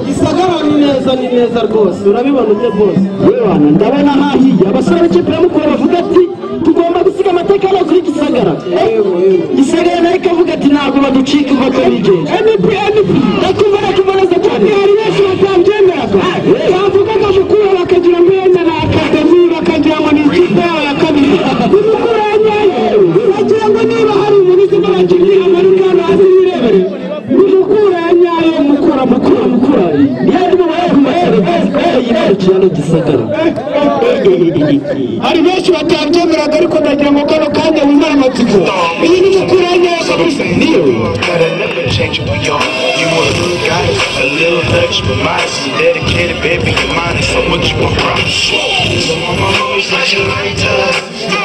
Gisagara ni neza rwose urabibona uje boss Yewana ndabona hahiye abasore b'ikipe ya Mukura bavuga ati tugomba gusiga amateka no kuri Gisagara. Gisagara nayo ikavuga ati ntabwo baducika impaka bigenze. NP ndakumva neza cyane. Hari benshi batabyemeraga. Bavugaga Mukura bakagira mbene na akademi bakagira ngo ni ikipe ya kabiri. Mukura yanyaye bagira ngo niba hari umuntu ubagiye amarugano azirebere. Mukura yanyaye Mukura yari mu Gisagara. Hari benshi batabyemeraga ariko ndagira ngo kano kanya wumara amatsiko. Iyi ni Mukura yanyaye niyo. You want a good guy, a little touch, but mine is dedicated, baby. Your mind is so much more proud. So my mama always let you right up.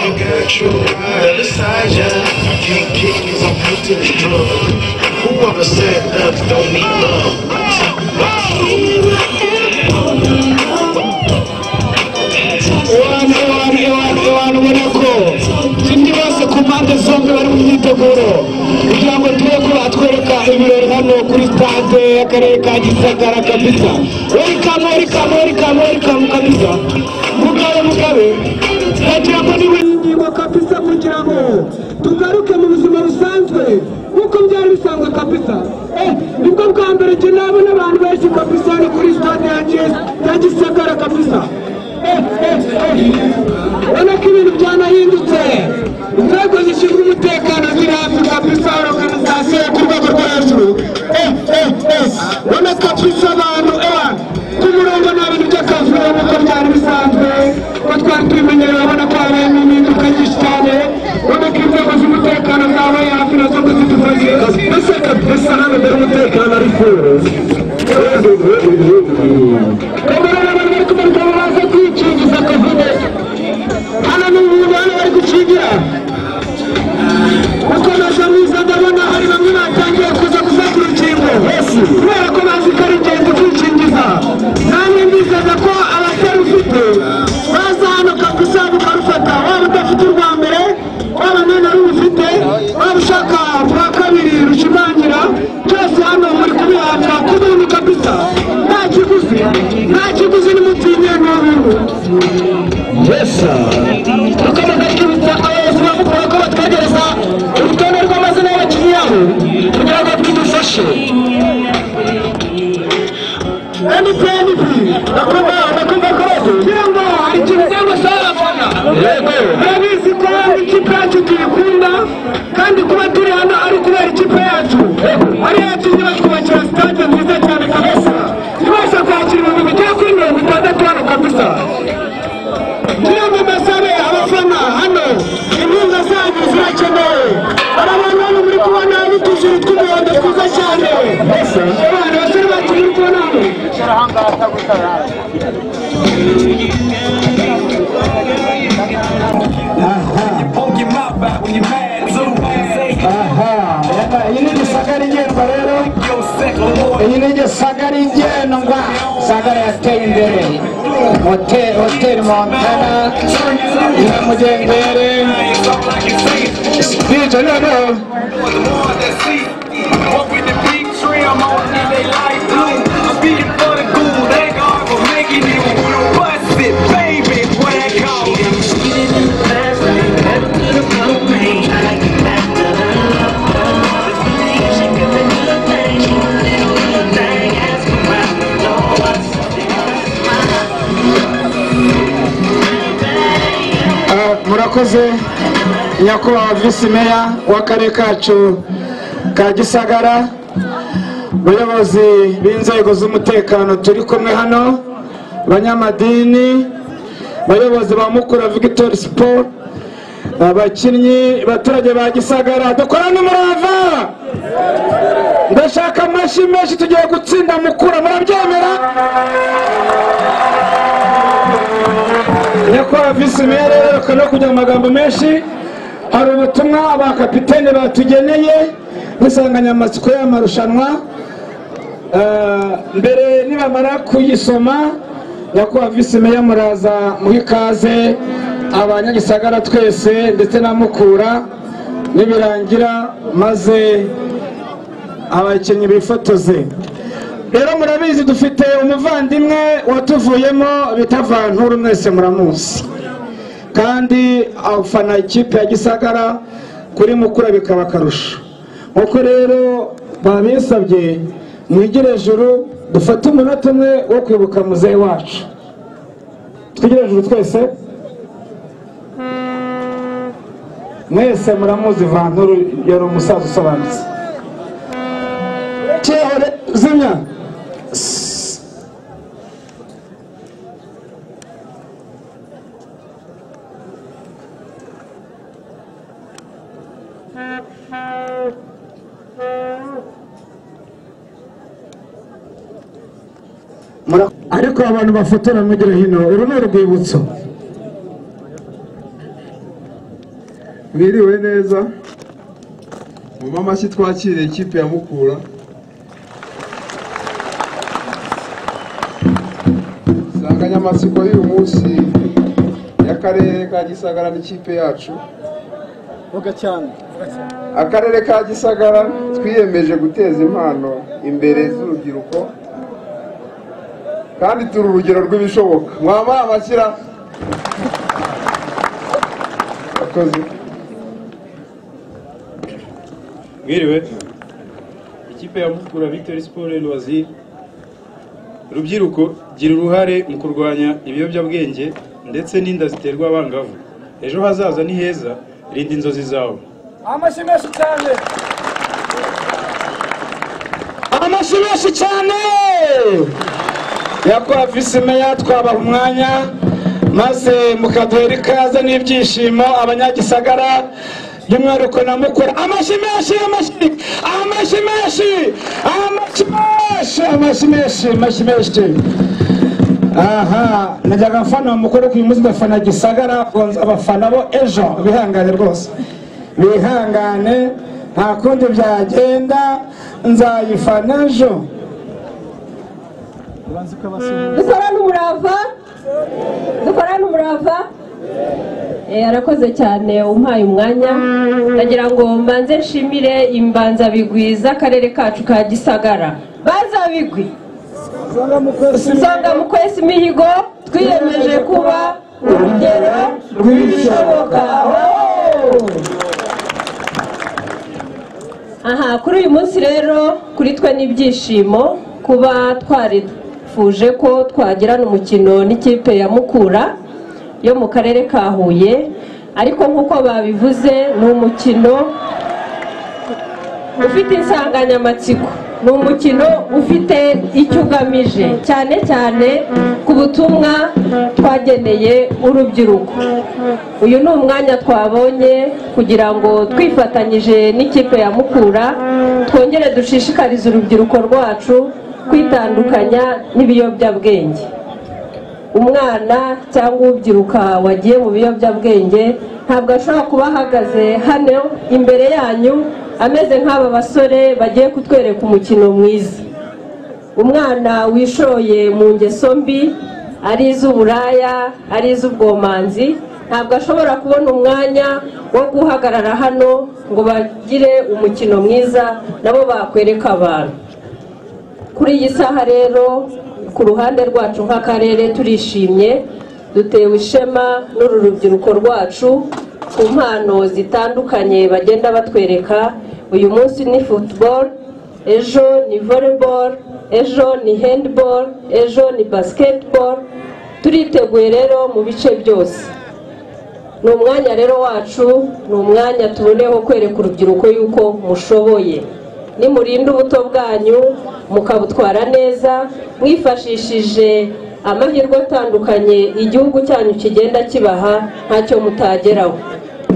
You got true right beside ya. I can't kick cause I'm hooked to this drug. Whoever said love don't need love. Ewana ubonako sindi bose ku mpande zombi bari mu myiteguro kugira ngo tube ko batwereka ibirori hano kuri stade y'akarere ka Gisagara kabisa. Welcome kabisa. Mugabe ndagira ngo niwe ingingo kabisa kugira ngo tugaruke mu buzima busanzwe uko byari bisanzwe kabisa. Nibwo bwa mbere njye nabona abantu benshi kabisa hano kuri stade ya Gisagara kabisa. Urabona ko ibintu byanahindutse, inzego zishinzwe umutekano ziri hafi kabisa, organizasiyo ku rwego rwo hejuru. Urabona kabisa abantu ku murongo nta bintu by'akavuyo nk'uko byari bisanzwe ko twari tubimenyereye. Urabona ko habayemo impinduka nyinshi cyane, urabona ko inzego z'umutekano zabaye hafi nazo ngo zidufashe. Ese kabisa hano mbere umutekano ari furu. Kwikingiza COVID hano n'umuntu hano bari gukingira ukomeza mwiza. Ndabona hari bamwe batangiye kuza gufata urukingo kubera ko bazi ko ari ingenzi kwikingiza. Namwe mbizeza ko abatarufite baza hano kabisa mukarufata, waba udafite urwa mbere, waba none rufite, waba ushaka rwa kabiri rushimangira, byose hano muri kubihabwa ku buntu kabisa. Nta kiguzi nimutinye n'ubuntu. Tukomeza twibutsa abayobozi ba Mukura ko batwegereza urutonde rw'amazina y'abakinnyi yabo kugira ngo twidufashe. NP ndakumva kose kugira ngo hari ikintu cyangwa se abafana murabizi ko ikipe yacu tuyikunda kandi kuba turi hano ari ukubera ikipe yacu. Hari yakinnyi batwubakira sitade nziza cyane kabisa ibasha kwakira ibihumbi bigera kuri 60 hano kabisa. Ngira ngo mbasabe abafana hano inkunga zanyu zirakenewe. Urabona hano muri kubona n'utujuru tw'umuhondo twiza cyane. Abantu basore bacu muri kubona hano iyi ni Gisagara igendwa rero. Iyi ni Gisagara igendwa. Gisagara yateye imbere. Hotel Montana Mugendere Speech murakoze nyakubahwa Visi Meya w'akarere kacu ka Gisagara, bayobozi b'inzego z'umutekano turi kumwe hano, abanyamadini, bayobozi ba Mukura Victory Sport, abakinnyi, abaturage ba Gisagara, dukorane umurava. Ndashaka amashyi menshi, tugiye gutsinda Mukura, murabyemera? Nyakubahwa Visi Meya rero kana kujya mu magambo menshi, hari ubutumwa abakapitene batugeneye n'isanganyamatsiko y'amarushanwa. Mbere nibamara kuyisoma, nyakubahwa Visi Meya muraza muhikaze abanyagisagara twese ndetse na Mukura, nibirangira maze abakinnyi bifotoze. Rero murabizi dufite umuvandimwe watuvuyemo bita Vanturu, mwese muramuzi, kandi afana ikipe ya Gisagara kuri Mukura bikaba akarusho. Uko rero babisabye mwigire ejuru dufate umunota umwe wo kwibuka muzehe wacu. Twigire ejuru twese. Mwese muramuzi Vanturu, yari umusaza usobanutse. Zimya ariko abantu bafotora mugire hino, uru ni urwibutso. Mwiriwe neza, mu mamashyi twakiriye ikipe ya Mukura. Insanganyamatsiko y'uyu munsi y'akarere ka Gisagara n'ikipe yacu. Akarere ka Gisagara twiyemeje guteza impano imbere z'urubyiruko kandi turi urugero rw'ibishoboka. Mwaba amashyira akoze. Mwiriwe, ikipe ya Mukura Victory Sport et Loisirs. Rubyiruko, gira uruhare mu kurwanya ibiyobyabwenge ndetse n'inda ziterwa abangavu. Ejo hazaza ni heza, rinda inzozi zawe. Amashyi menshi cyane. Amashyi menshi cyane. Yakwa visi meya twabaha umwanya maze mukaduhera ikaze n'ibyishimo abanyagisagara by'umwihariko na Mukura. Amashyi menshi, amashyi menshi, amashyi menshi. Aha, najyaga mfana Mukura ku munsi ndafana Gisagara, abafana bo ejo bihangane rwose. Bihangane, nta kundi byagenda, nzayifana ejo. Dukorane umurava. Arakoze cyane umpaye umwanya. Ndagira ngo mbanze nshimire imbanza bigwiza akarere kacu ka Gisagara. Baza bigwi Nsonga mukwesi imihigo, twiyemeje kuba urugero rw'ibishoboka. Aha, kuri uyu munsi rero kuri twe n'ibyishimo kuba twarifuje ko twagirana umukino n'ikipe ya Mukura yo mu karere ka Huye, ariko nk'uko babivuze ni umukino ufite insanganyamatsiko, ni umukino ufite icyo ugamije cyane cyane ku butumwa twageneye urubyiruko. Uyu ni umwanya twabonye kugira ngo twifatanyije n'ikipe ya Mukura twongere dushishikarize urubyiruko rwacu kwitandukanya n'ibiyobyabwenge. Umwana cyangwa ubyiruka wagiye mu biyobyabwenge ntabwo ashobora kuba ahagaze hano imbere yanyu ameze nk'aba basore bagiye kutwereka umukino mwiza. Umwana wishoye mu ngeso mbi, ari iz'uburaya, ari iz'ubwomanzi, ntabwo ashobora kubona umwanya wo guhagarara hano ngo bagire umukino mwiza nabo bakwereka abantu. Kuri iyi saha rero ku ruhande rwacu nk'akarere turishimye, dutewe ishema n'uru rubyiruko rwacu ku mpano zitandukanye bagenda batwereka. Uyu munsi ni football, ejo ni volleyball, ejo ni handball, ejo ni basketball. Turiteguye rero mu bice byose. Ni umwanya rero wacu, ni umwanya tuboneyeho kwereka urubyiruko yuko mushoboye. Nimurinda ubuto bwanyu mukabutwara neza mwifashishije amahirwe atandukanye igihugu cyanyu kigenda kibaha, ntacyo mutageraho.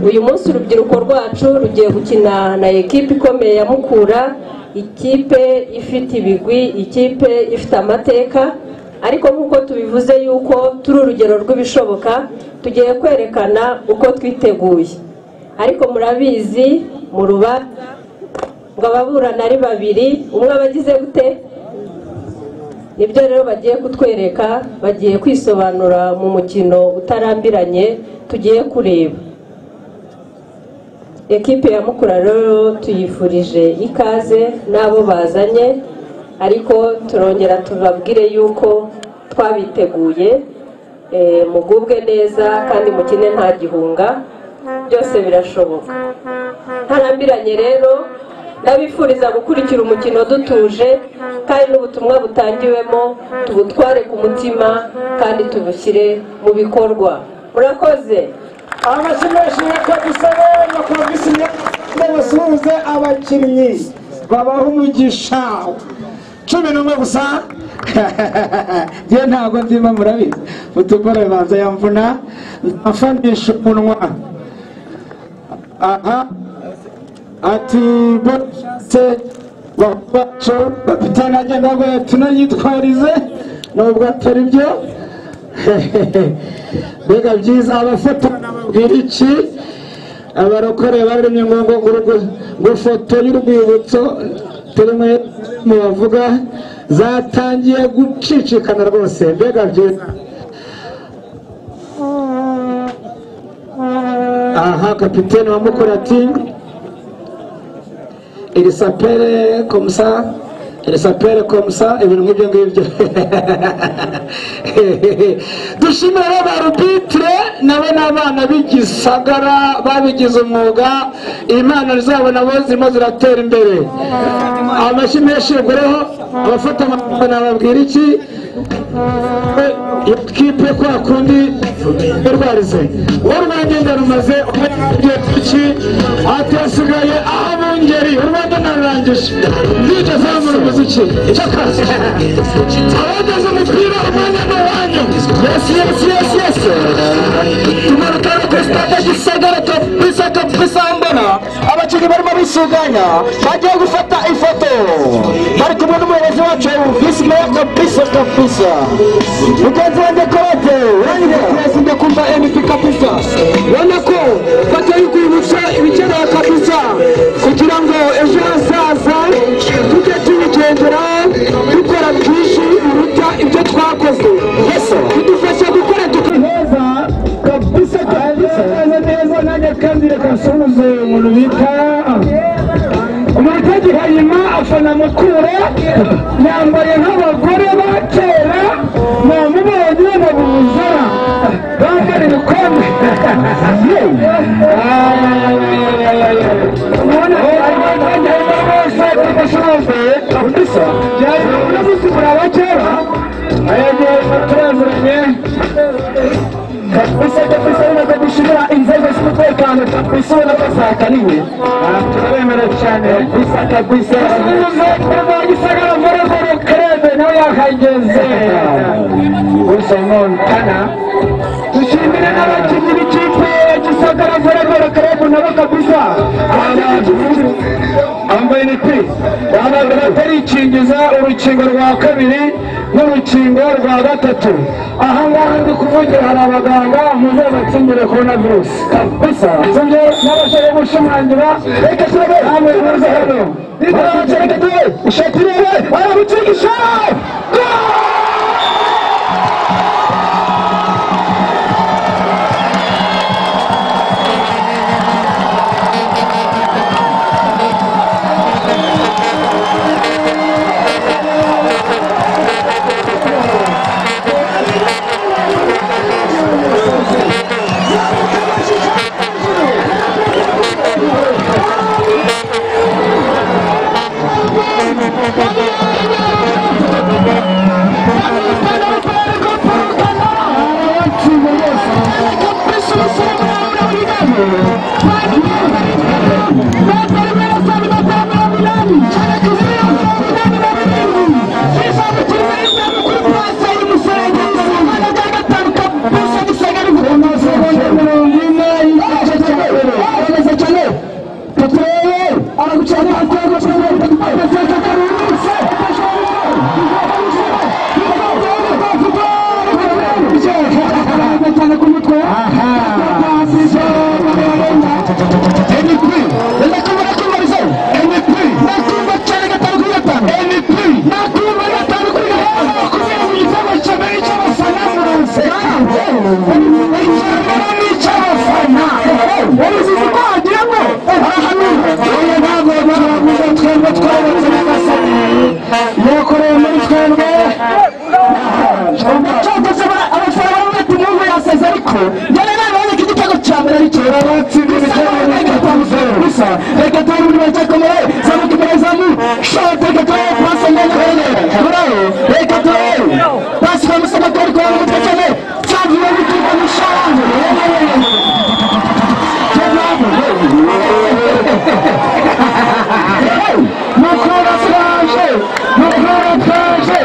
Uyu munsi urubyiruko rwacu rugiye gukina na ekipe ikomeye ya Mukura, ikipe ifite ibigwi, ikipe ifite amateka, ariko nk'uko tubivuze yuko turi urugero rw'ibishoboka, tugiye kwerekana uko twiteguye. Ariko murabizi mu rubanza ngo ababurana ari babiri, umwe abagize gute? Nibyo rero bagiye kutwereka, bagiye kwisobanura mu mukino utarambiranye tugiye kureba. ekipe ya Mukura rero tuyifurije ikaze n'abo bazanye, ariko turongera tubabwire yuko twabiteguye, mugubwe neza kandi mukine nta gihunga, byose birashoboka. Ntarambiranye rero ndabifuriza gukurikira umukino dutuje, kandi n'ubutumwa butangiwemo tubutware ku mutima kandi tubushyire mu bikorwa. Murakoze. Abashimishije ko dusaba bakubwisiye basuhuze abakinnyi babaho umugisha 11 gusa. Je ntago ndima murabizi mutugore banza yamvuna afandisha umunwa. Aha ati bose bacho bapitana agenda ngo tunayitwarize nubwo atari byo. Bega byiza abafoto nababwira iki abarokore baremye ngo foto y'urwibutso turimo mu bavuga zatangiye gucicikana rwose. Bega byiza. Aha kapiteni wa Mukura ati il s'appelle comme ça, ibintu nk'ibyo ngibyo. Dushimira abarubitre nawe n'abana b'igisagara babigize umwuga, imana zabo nabo zirimo ziratera imbere. Amashyi menshi gureho abafata amafunguro nababwira iki kipe kwa kundi rwarize urwanda rumaze ugiye iki atasigaye aho bungeri urwanda narangije nigeze mu muziki cyakaze abageze umupira umwanya n'uwanyu. Yes tumarutara ku stade gisagara kabisa mbona abakinnyi barimo bisuganya bagiye gufata ifoto bari kumwe n'umuyobozi wacu visi meya kabisa mugenzi wanjye Claude urangije perezida kumva MP kabisa ubona ko batari kwibutsa ibikenewe kabisa kugira ngo ejo hazaza tujye tubigendera dukora byinshi biruta ibyo twakoze. Tudufasha gukora tukaneza kabisa neza nanjye kandi reka nsuhuze umuntu bita Umurutegi hanyuma afana Mukura yambaye nk'abagore ba kera namubonye nabuza bambara ibikombe. kabisa umaze gushimira inzego z'umutekano kabisa ubona ko zakaniwe turabemera cyane kabisa gisagara vorevoro krebe nawe yakageze gusa montana. Dushimire n'abakinnyi b'ikipe ya gisagara vorevoro krebe nabo kabisa ambaye niti batarikingiza urukingo rwa kabiri n'urukingo rwa gatatu. Aha ngaha ndi kuvugira hari abaganga muze batsindire coronavirus kabisa nje n'abashaka gushimangira reka turabe hamwe muze hano reka turabe ushatire arabutsigisha muri twebwe cyangwa se abafana bati n'ubu yaseze ariko njyewe nabonye ko igitego cya mbere ari cyo batsinze gusa reka turi muri make akomeye zamuka imbere zamu shot reka turi pasi ndende bravo reka turi pasi kwa musaba kuri kwa mutwe cyane cyangwa gutuka mushanze Mukura traje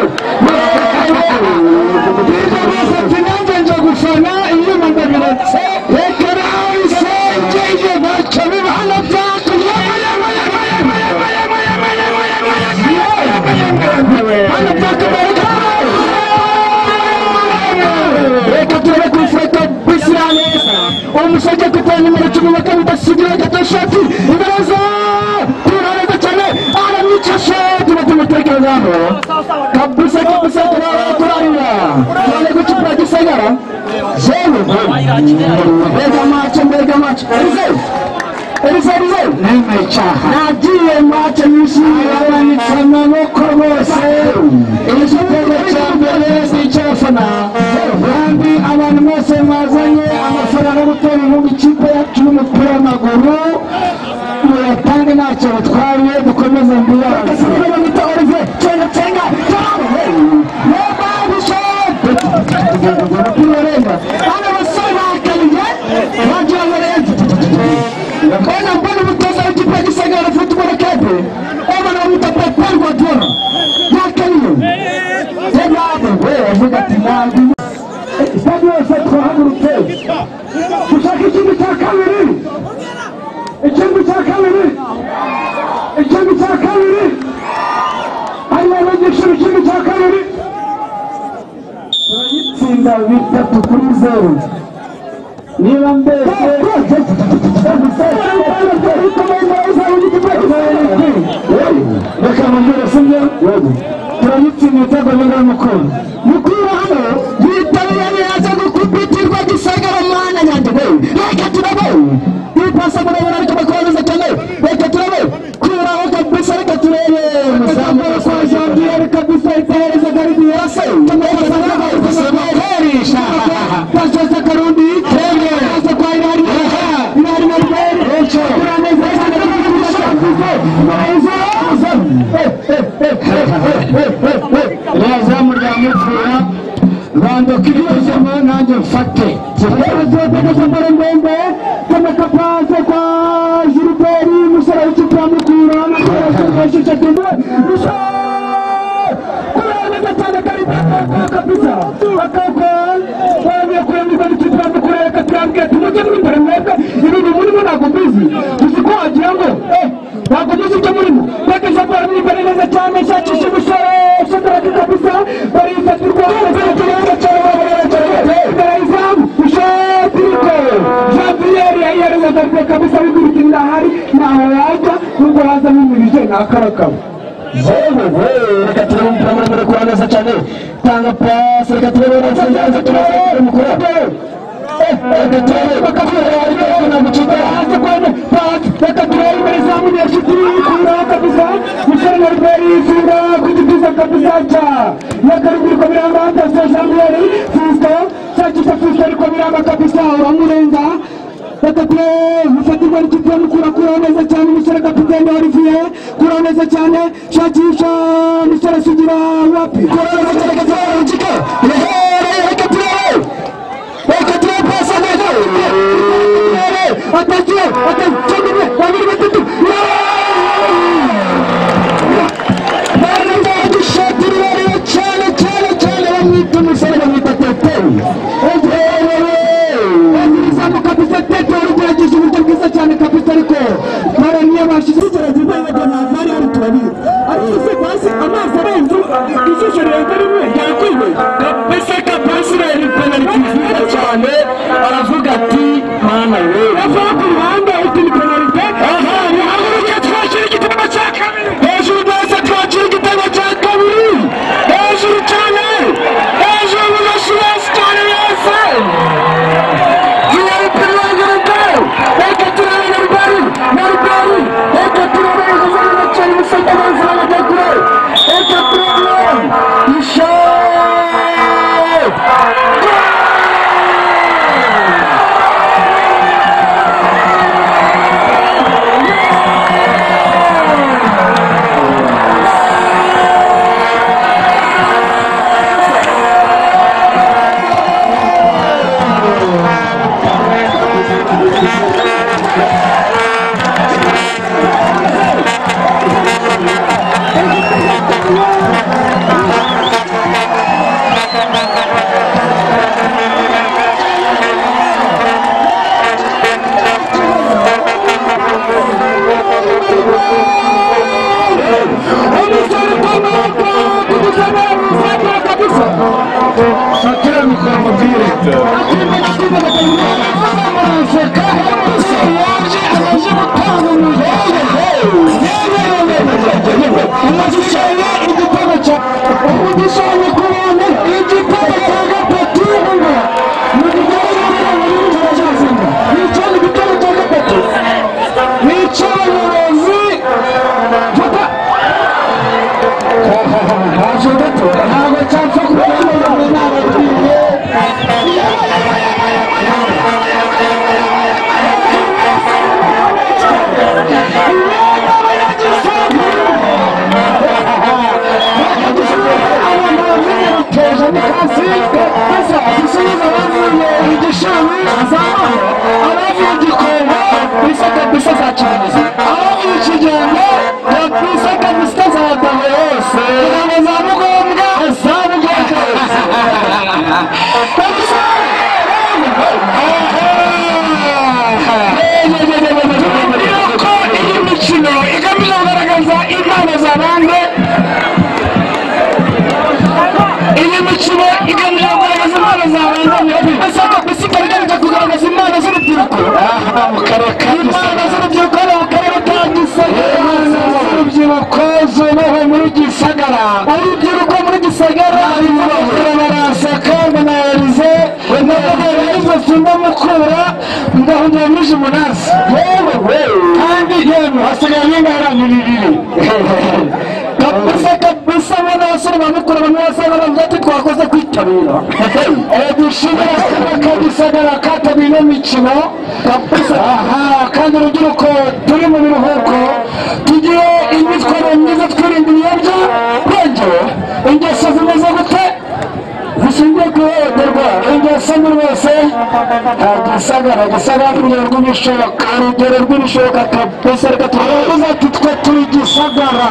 tinanze gufana iyo mandabiretse reka nawe isengeje baca bibana byako reka turebe ku ifoto bisira neza umusajja kutana nimero 12 basigira gatashati imbaraza turareza cyane aramwicashe tumutekerezaho kabisa turarira turane gucupura gisagara jewe mbega macho Elize neme cyaha nagiye macho yishimira amaboko bose igitego cya mbere cy'abafana kandi abantu bose mwazanye amafaranga yo gutera inkunga ikipe yacu y'umupira w'amaguru muyatange ntacyo batwaye dukomeze mbira bamwita Olivier cenga kurenga hano basore bakaliye bagiye barenze kana mbona umutoza w'ikipe ya Gisagara Football Club abana bamwita Pep Guardiola yakaliye wewe avuga ati ntabwo stade yose twahaguruke dushaka ikintu cya kabiri hanyuma abagisha ikintu cya kabiri turayitsinda 3-0 niba mbese reka mbere sinye turayitsinda ibitego bingana mukuru hano yitabiriye neza gukubitirwa Gisagara mwana nyanje reka turabe ipasa murabona ariko bakomeza cyane reka turabe kuraho kabisa reka turebe muzamu kwa Jean-Pierre kabisa itereza garibi yose tumeza pasha karundi tenge pasha kwa irari turaneza reza muryanukura bando kibiyemo nanjye mfate mbembe kameka pase kwa Gilbert musara w'ikipe ya Mukura n'akashije tembe musha kurana gatana kari kabisa akako wanye kuremba n'ikipe ya Mukura yakatambye tumuje n'imbere mwebwe ibintu muri mo ntago mbizi uziko wagira ngo ntago mbizi icyo murimo bakesha kwa n'imbere neza cyane shakisha musara shakara kabisa bari fatirwa Jean-Pierre kabisa bigurikira hari naho yaje nuko haza mumirije nakarakaba reka turumva muri kuraneza cyane tanga pass reka turebe neza turaza mukura reka turebe bakafira ariko na mucika hasi kwene pass reka turebe muri zamu ya shiti kura kabisa musana bari fira kujibiza kabisa cha yakaribiri kwa biranga hata Jean-Pierre Fisto Fisto ariko biranga kabisa uramurenza reka mufatirwa n'ikipe ya Mukura kuraneza cyane umusore kapiteni Olivier kuraneza cyane shakisha umusore sugira wapi kuraneza cyane kazarujika reka pasa neza atakiye babiri batatu barenda gushatirwa cyane bamwita umusore bamwita Teteri kabisa Tete urugerageje uburyo bwiza cyane kabisa ariko baraniye bashize cyane bari ari tubabiri ariko se basi amazi arenze ishusho rero rimwe yakwiwe kabisa kapasira iri penalty cyane aravuga ati mana we avuga ku ruhande iti penalty ni haguruka twashira igitego cya kabiri hejuru bose twashira igitego cya kabiri hejuru cyane hejuru n'ashira cyane yose Reka turebe Fatira mikoro mubwire kandi urubyiruko turi mu biruhuko tugiye imyitwarire myiza twirinda ibiyobyabwenge ingeso zimeze gute zishingiye ku ihohoterwa ingeso ni rwose gisagara urugero rw'ibishoboka kabisa reka turavuze ati twe turi gisagara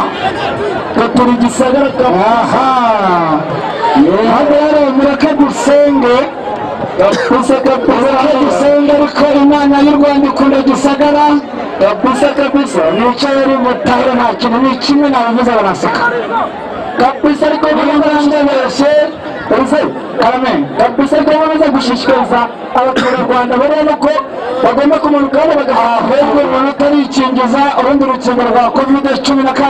hano rero mureke dusenge gusenga ariko Imana y'u Rwanda ikunda gisagara kabisa nicaye ari mutare nta kintu ni kimwe nabivuze baraseka kabisa ariko n'umuranga wese kabisa ariko bamaze gushishikariza abaturarwanda bareba ko bagomba kumanuka hano ahubwo umuntu atarikingiza urundi rukingo rwa COVID-19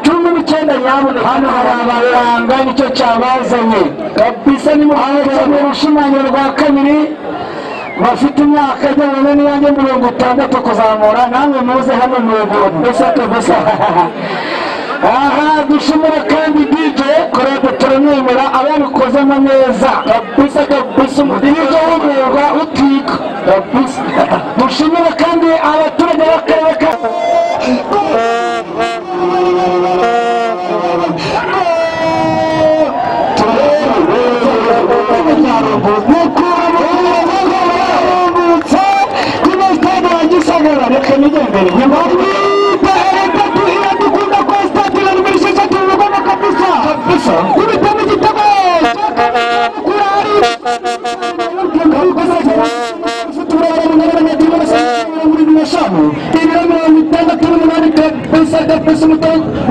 19 nyabuna hano hari abaranga nicyo cyabazanye kabisa ni mu rushimangiro rwa kabiri bafite imyaka ijyanye n'iyanjye 60 kuzamura namwe muze hano kabisa aha dushimira kandi DJ Claude turamwemera ababikozemo neza kabisa ibyo wumva utiga kabisa dushimira kandi abaturage b'akarere ka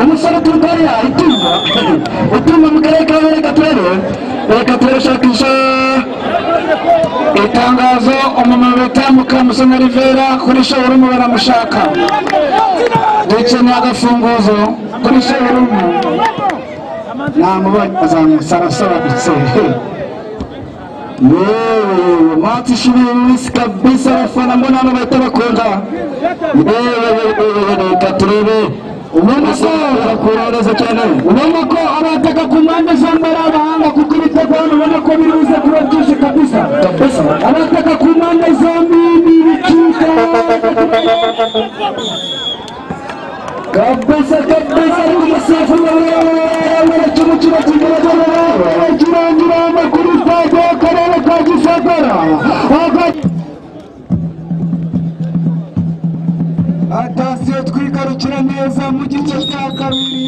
umusore turwariya ituma mu karere ka reka turashakisha itangazo umumama bita Mukamusoni Rivera kuri showroom baramushaka dukeneye agafunguzo kuri showroom namubonye azamsarasobanutse mati shibiri mwisi kabisa abafana mbona hano bahita bakunda reka turebe ubona ko bakuroreza cyane ubona ko abataka ku mpande zombi ari abahanga kuko ibitego ubona ko biruze kuba byinshi kabisa abataka ku mpande zombi ni ibicika kabisa umusafu umukino kirangira amakuru stade y'akarere ka Gisagara atasiyo twigarukira neza mu gice cya kabiri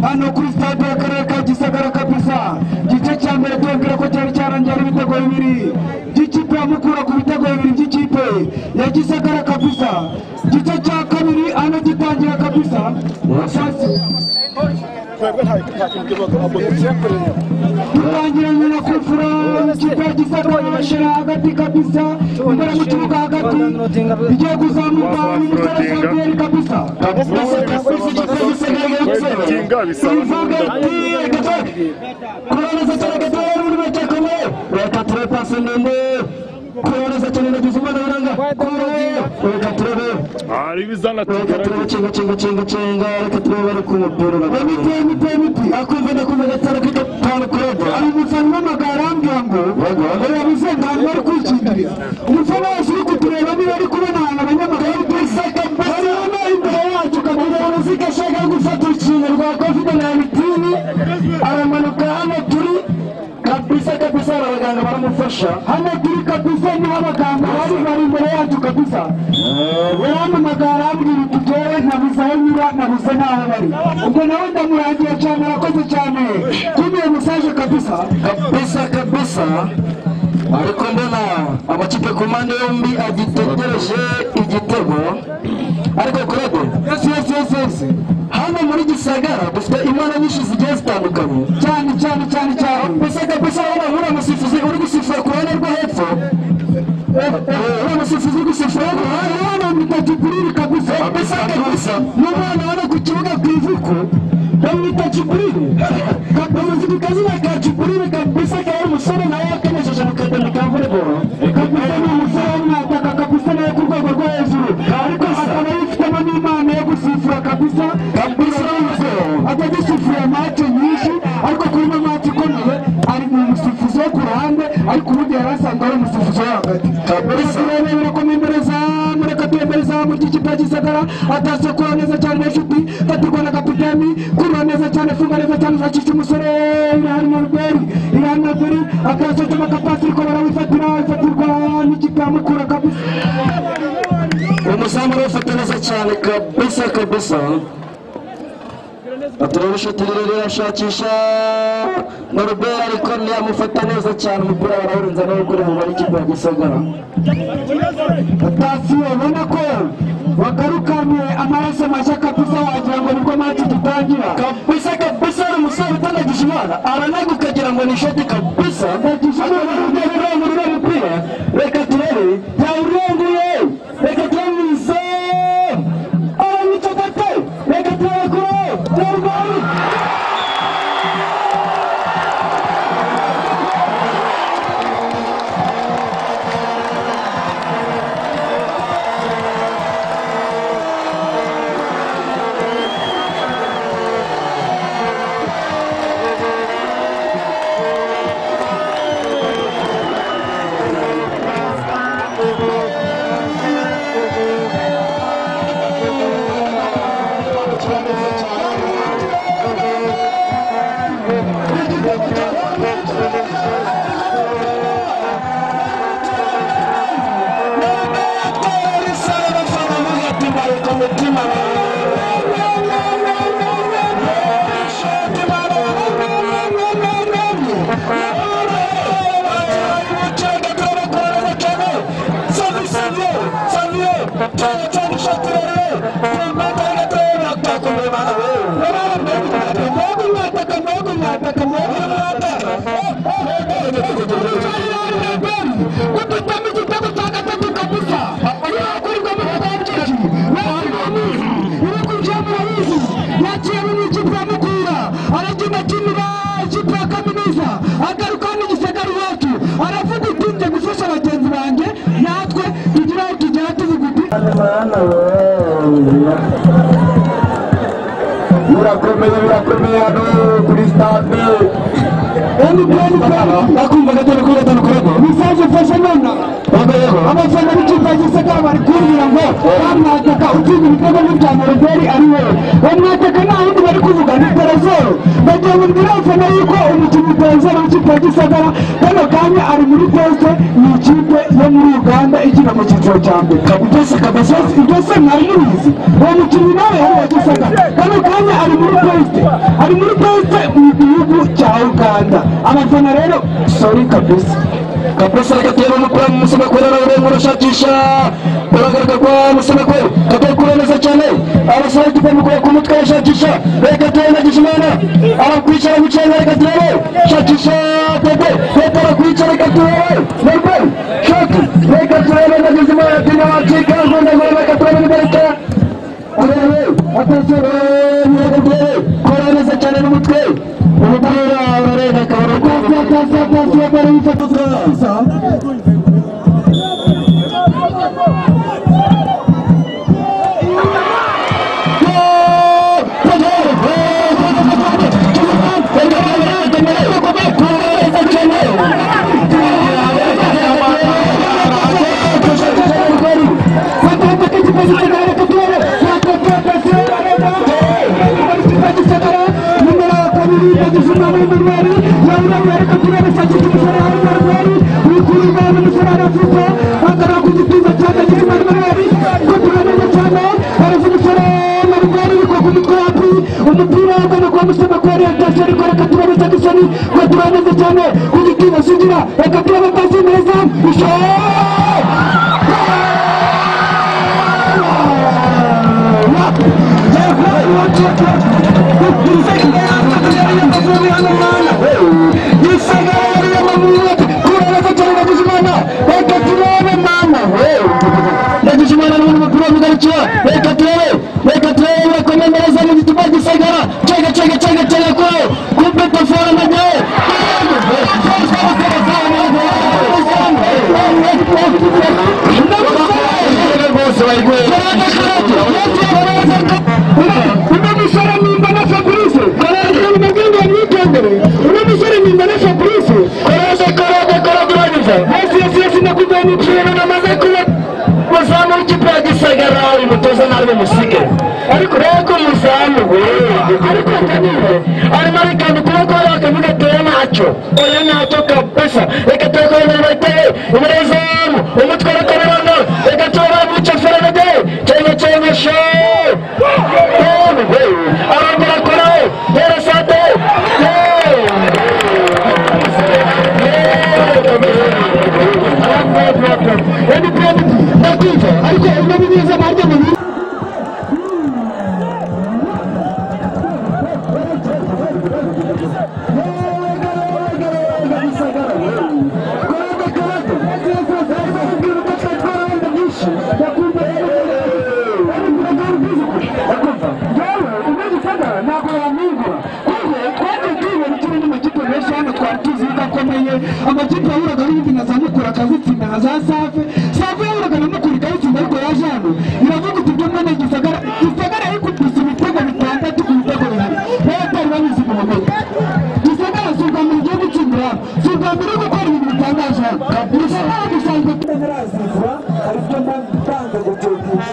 hano kuri stade y'akarere ka Gisagara kabisa igice cya mbere twabwira ko cyari cyarangiye ibitego bibiri by'ikipe ya Mukura ku bitego bibiri by'ikipe ya Gisagara kabisa igice cya kabiri hano gitangira kabisa turangiranye na kufura ikipe gisagara bashira hagati kabisa imbere mu kibuga hagati igiye kuzamuka umusore Samuel kabisa Kuoreza cyane nagize umaranga reka turebe ari bizana chenga reka turebe ari ku mupira miti akumva gatara kitapana kureba ari mufana n'amagarambye ngo yabize ntabwo ari kwikindira umufana wese uri kutureba niba ari kubona abanyamaguru bisaka bari hano imbere yacu kabira muzika shaka gufata ikintu rwa COVID-19 aramanuka hano turi kabisa abaganga baramufasha hano turi kabisa ni abaganga bari imbere yacu kabisa wano magara ambwira tujere nabuzaho nyura nabuze naho bari ubwo nawe ndamurangiye cyane arakoze cyane tumiye message kabisa ariko mbona amakipe ku mpande yombi agitegereje igitego ariko kurebe yes hano muri Gisagara dufite imana nyinshi zigiye zitandukanye cyane kabisa urabona umusifuzi uri gusifura ku ruhande rwo hepfo umusifuzi uri gusifura hano mitajiburiri kabisa n'umwana hano ku kibuga bw'ivuko bamwita Jiburiri kabisa kazina ka Jiburiri kabisa kari umusore nawe yakenesheje mu kademi ka volleyball kabisa ni umusore w'umwataka kabisa nawe ku rwego rwo hejuru ariko akaba yifitemo n'imana yo gusifura kabisa atagisifura match nyinshi ariko kuri no match ikomeye ari mu musifuzi wo ku ruhande ariko ubundi yarasanga ari umusifuzi wo hagati kabisa rero komendereza mureka tuyembereza mu kipe Gisagara atasokora neza cyane inshuti katirwa na kapiteni kurwa neza cyane funga neza cyane zacisha umusore irani Alberi akasoje makapasi ko barawifatirwa n'ikipe mukura kabisa umusambu ufata neza cyane kabisa aturabisha tirere yashakisha na Robert ariko ntiyamufata neza cyane umupira barawurenza no gukora mu bari kipe Gisagara atasi ubona ko wagarukanye amaraso mashya kabisa wagira ngo nibwo match tutangira kabisa umusore utanagisha imana aranagukagira ngo ni shoti kabisa ndagisha muri umupira reka turebe yawurenguye reka turamize aramitokate reka turebe Birakomeye hano kuri stade akumva gatanu kurego message fasha nona abafana b'ikipe Gisagara bari kumbwira ngo bamwataka utsinda ibitego n'ibya Robert ari we bamwataka nta wundi bari kuvuga ni Terezoro bagiye kumbwira abafana yuko umukinnyi Terezoro w'ikipe Gisagara kano kanya ari muri teste ni ikipe yo muri Uganda ikina mu cyiciro cya mbere kabisa ibyo se mwari mubizi uwo mukinnyi nawe yari wa Gisagara kano kanya ari muri teste mu gihugu cya Uganda abafana rero sorry kabisa kabisa gatera umupira musaba kwera nawe murashakisha uragaruka kwa musaba kwera katari kureneza cyane abasore igipe mukora ku mutwe yashakisha reka tena gishimana arakwicara gucenga reka tena shakisha tete reka arakwicara reka tena nerbe shaki reka tena nagizimana tena wachika ngunda ngoma reka tena nibareka arewe atasoro nyagatere koraneza cyane n'umutwe umupira urareka kabara kasa bari bifatira umupira ugana kwa musaba kwari atashari kwa katuraba takisani kwa turaneze cyane kugikiba singira akaturaba pasi neza isho ariko reko muzamu ariko kanire ari marikani kuko yakavuga tera nacho oya nacho kabisa reka teko n'abate umurezamu umutwara karanga reka tora mucha ferade chenye sho arangura kora yera sate ariko unabiza marje mu amakipe yahuraga n'ibindi na za mukura akazitsinda na za safe yahuraga na mukura ikayitsinda ariko yaje hano iravuga uti ibyo mwene gisagara yikubise ibitego bitandatu ku bitego bibiri n'abatari babizi mu maboko gisagara si ubwa mbere igiye gutsindira si ubwa mbere uri gukora ibintu bitangaje hano gisagara dusanzwe tunarazizwa hari ibyo mbanza gutegura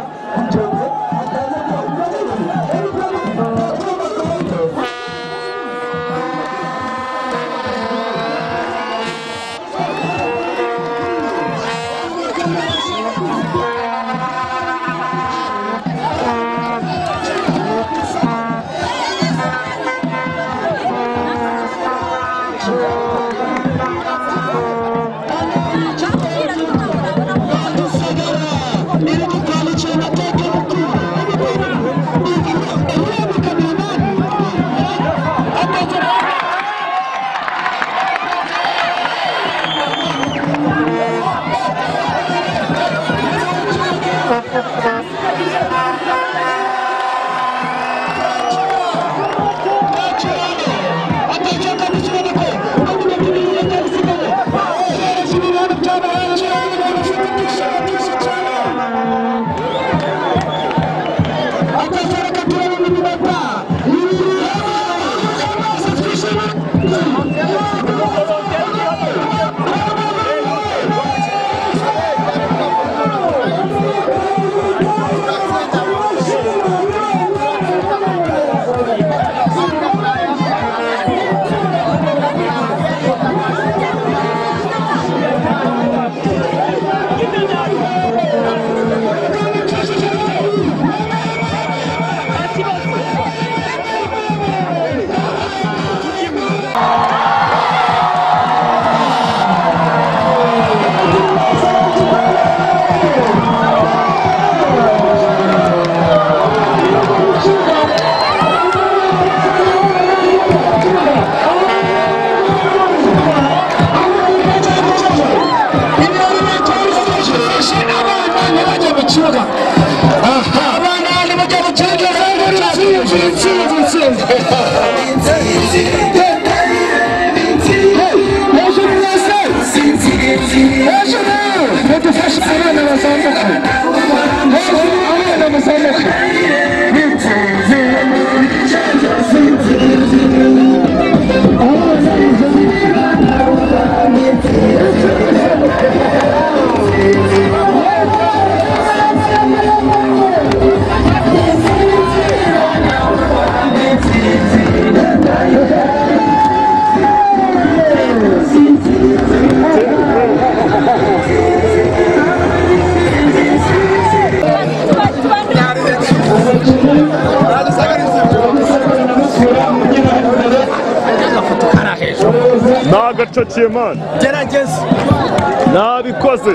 nagacaciye man gerageza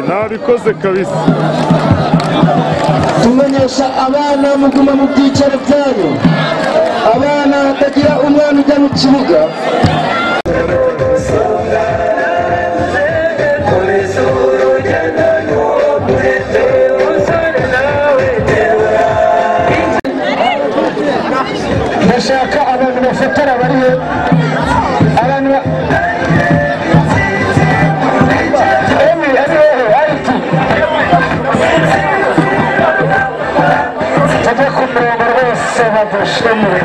nabikoze kabisa tumenyesha abana muguma mu byicaro byanyu abana hatagira umwana ujya mu kibuga ndashaka abantu bafotora barihe abantu tujya ku murongo rwose badushimire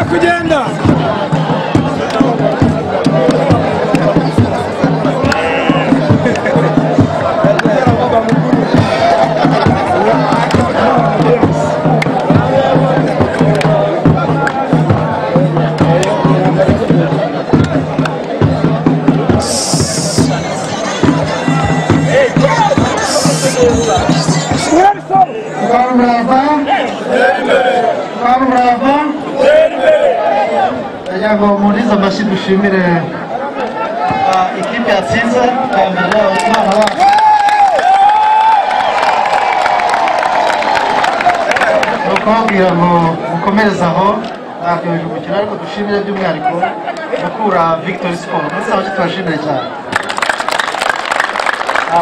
kugenda ngo munize amashyi dushimire ikipe yatsinze twambira abana bacu ukababwira ngo mukomereze aho ntabyoheje umukino ariko dushimire by'umwihariko gukura Victory Sport ndetse abaki tubashimire cyane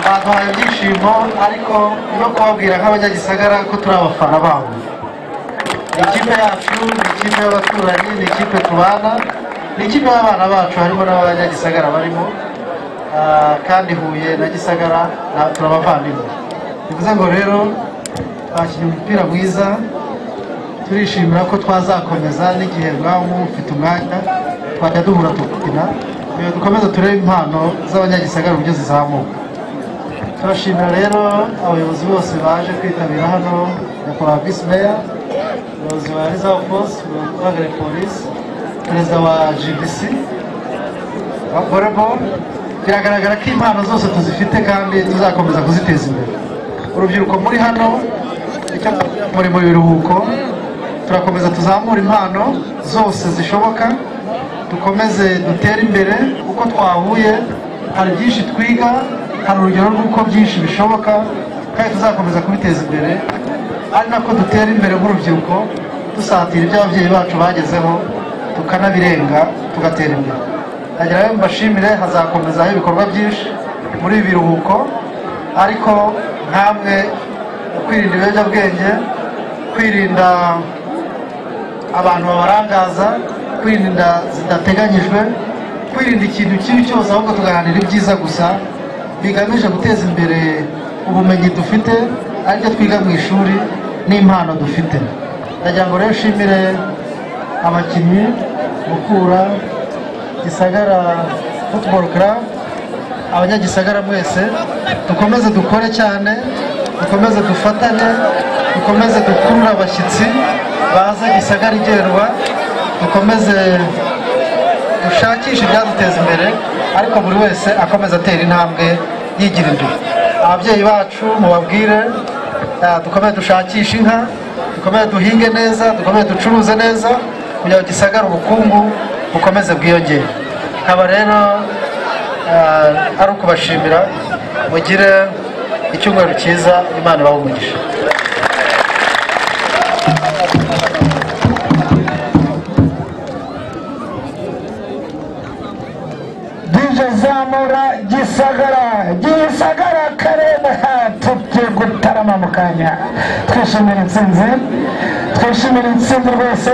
baduhaye ibyishimo ariko no kubabwira nk'abanyagisagara ko turi abafana babo ni ikipe yacu ni ikipe y'abaturanyi ni ikipe tubana ni ikipe y'abana bacu harimo n'abanyagisagara barimo kandi Huye na Gisagara turabavandimwe bivuze ngo rero bakinnye umupira mwiza turishimira ko twazakomeza n'igihe mwaba mufite umwanya twajya duhura tukina dukomeza turebe impano z'abanyagisagara uburyo zizamuka turashimira rero abayobozi bose baje kwitabira hano nyakubahwa Vice Mayor umuyobozi wa Reserve Force uhagarariye polisi perezida wa GBC wa volleyball biragaragara ko impano zose tuzifite kandi tuzakomeza kuziteza imbere urubyiruko muri hano muri mu biruhuko turakomeza tuzamura impano zose zishoboka dukomeze dutere imbere uko twahuye hari byinshi twiga hari urugero rw'uko byinshi bishoboka kandi tuzakomeza kubiteza imbere ari nako dutera imbere nk'urubyiruko dusatira ibyo ababyeyi bacu bagezeho tukanabirenga tugatera imbere ndagira ngo mbashimire hazakomezaho ibikorwa byinshi muri ibi biruhuko ariko nkamwe kwirinda ibiyobyabwenge kwirinda abantu babarangaza kwirinda zidateganyijwe kwirinda ikintu kibi cyose ahubwo tugaharanira ibyiza gusa bigamije guteza imbere ubumenyi dufite aribyo twiga mu ishuri n'impano dufite ndagira ngo rero nshimire abakinnyi Mukura Gisagara Football Club abanyagisagara mwese dukomeze dukore cyane dukomeze dufatanye dukomeze dukurura abashyitsi baza Gisagara igerwa dukomeze dushakisha ibyaduteza imbere ariko buri wese akomeza atera intambwe yigira imbere ababyeyi bacu mubabwire dukomeze dushakishe inka dukomeze duhinge neza dukomeze ducuruze neza kugira ngo Gisagara ubukungu bukomeze bwiyongere. Nkaba rero ari ukubashimira, mugire icyumweru cyiza, Imana ibahe umugisha. Zamura Gisagara Karere tugiye gutarama mu kanya. Twishimira intsinzi rwose.